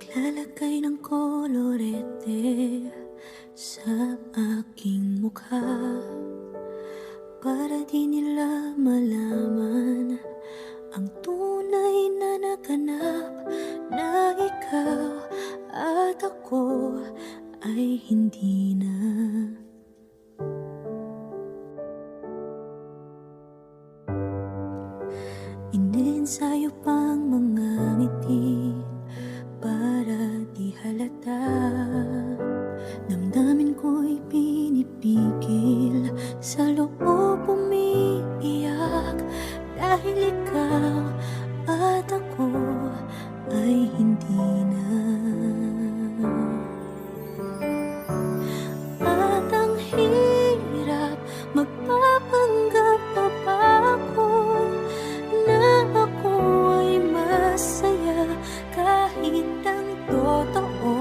Naglalagay ng kolorete sa aking mukha para di nila malaman ang tunay na naganap, na ikaw at ako ay hindi na. Iniensayo pang mga ngiti para di halata. Damdamin ko'y pinipigil, sa loob umiiyak, dahil ikaw at ako ay hindi na. At ang hirap, magpapanggap pa ba ako na ako ay masaya, kahit ang totoo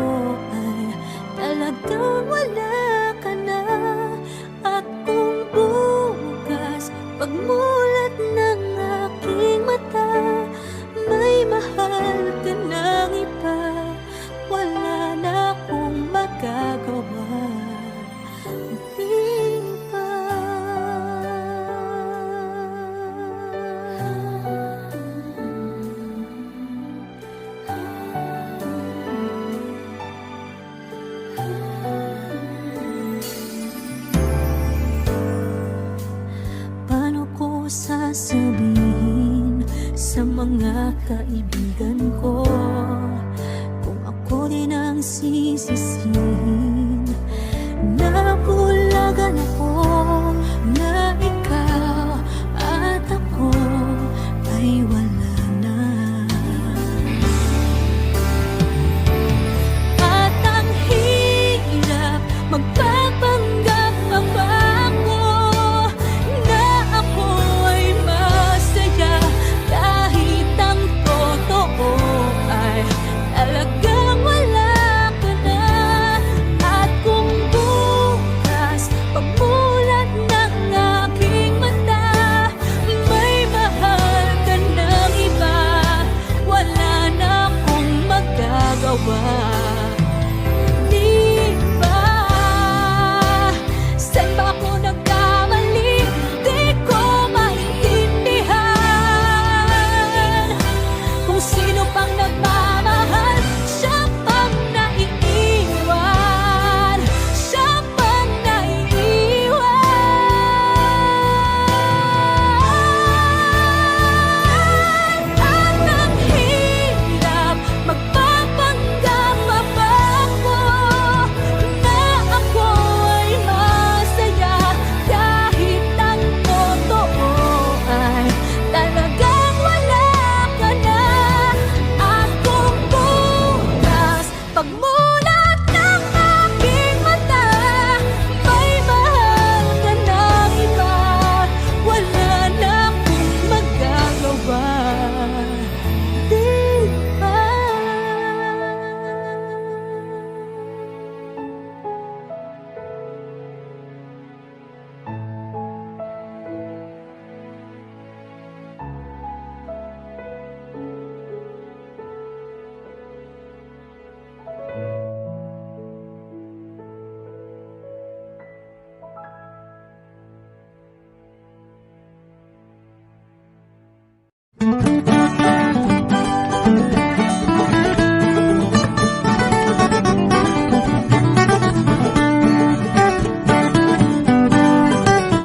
ay talagang wala ka na. At kung bukas pagmulat ng aking mata, may mahal ka ng iba, wala na akong magagawa. Di ba? Paano ko sasabihin sa mga kaibigan ko kung ako din ang sisisihin? Nabulagan ako na ikaw at ako ay wala na. At ang hirap, magpapanggap pa ba ako na ako ay masaya, kahit ang totoo ay talagang wala ka na. At kung bukas pagmulat ng aking mata, may mahal ka ng iba, wala na akong magagawa.